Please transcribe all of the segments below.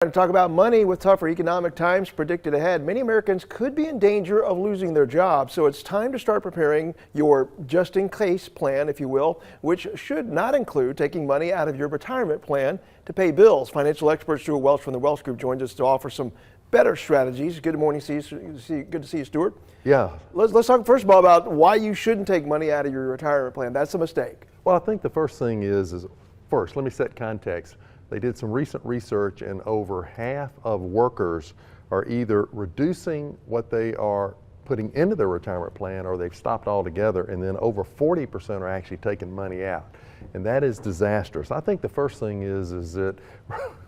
To talk about money with tougher economic times predicted ahead, many Americans could be in danger of losing their jobs. So it's time to start preparing your just-in-case plan, if you will, which should not include taking money out of your retirement plan to pay bills. Financial expert Stewart Welch from the Welch Group joins us to offer some better strategies. Good morning, good to see you, Stewart. Yeah. Let's talk first of all about why you shouldn't take money out of your retirement plan. That's a mistake. Well, I think the first thing is first, let me set context. They did some recent research and over half of workers are either reducing what they are putting into their retirement plan or they've stopped altogether, and then over 40% are actually taking money out. And that is disastrous. I think the first thing is that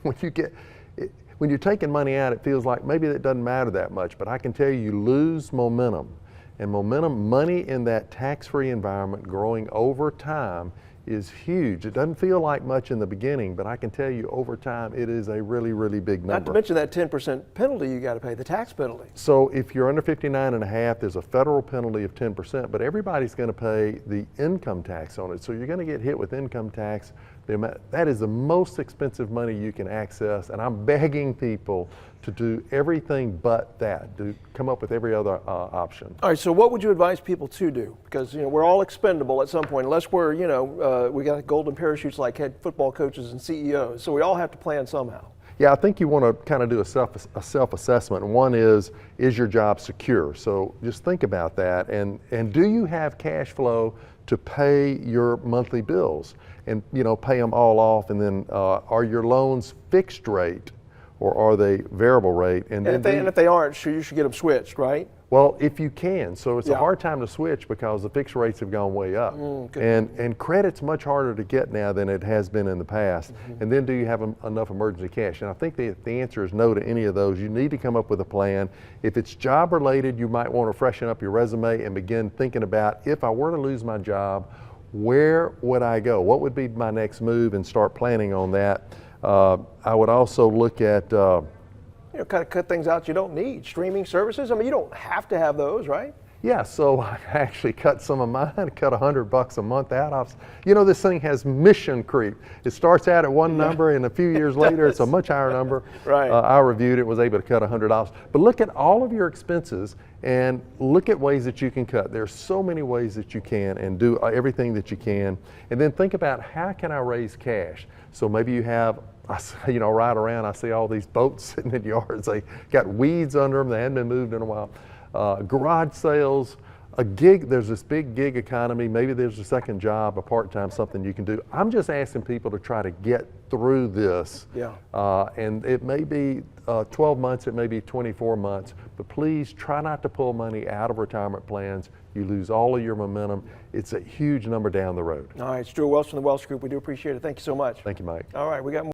when you're taking money out, it feels like maybe it doesn't matter that much, but I can tell you lose momentum. And momentum, money in that tax-free environment growing over time is huge. It doesn't feel like much in the beginning, but I can tell you over time it is a really, really big number. Not to mention that 10% penalty you got to pay, the tax penalty. So if you're under 59 and a half, there's a federal penalty of 10%, but everybody's going to pay the income tax on it. So you're going to get hit with income tax. That is the most expensive money you can access, and I'm begging people to do everything but that, to come up with every other option. All right, so what would you advise people to do? Because we're all expendable at some point, unless we're, we got golden parachutes like head football coaches and CEOs, so we all have to plan somehow. Yeah, I think you want to kind of do a self-assessment. One is your job secure? So just think about that, and do you have cash flow to pay your monthly bills and pay them all off? And then are your loans fixed rate or are they variable rate? And if they aren't, sure, you should get them switched, right? Well, if you can. So it's a hard time to switch because the fixed rates have gone way up. And credit's much harder to get now than it has been in the past. And then do you have enough emergency cash? And I think the answer is no to any of those. You need to come up with a plan. If it's job related, you might want to freshen up your resume and begin thinking about, if I were to lose my job, where would I go? What would be my next move, and start planning on that. I would also look at kind of cut things out you don't need. Streaming services, I mean, you don't have to have those, right? Yeah, so I actually cut some of mine, cut $100 a month out. This thing has mission creep. It starts out at one number, and a few years later, it's a much higher number. Right. I reviewed it, was able to cut $100. But look at all of your expenses and look at ways that you can cut. There's so many ways that you can, and do everything that you can. And then think about, how can I raise cash? So maybe you have, ride around, I see all these boats sitting in yards. They got weeds under them. They hadn't been moved in a while. Garage sales, a gig, there's this big gig economy. Maybe there's a second job, a part-time, something you can do. I'm just asking people to try to get through this. Yeah. And it may be 12 months, it may be 24 months, but please try not to pull money out of retirement plans. You lose all of your momentum. It's a huge number down the road. All right, Stewart Welch from the Welch Group. We do appreciate it. Thank you so much. Thank you, Mike. All right, we got more.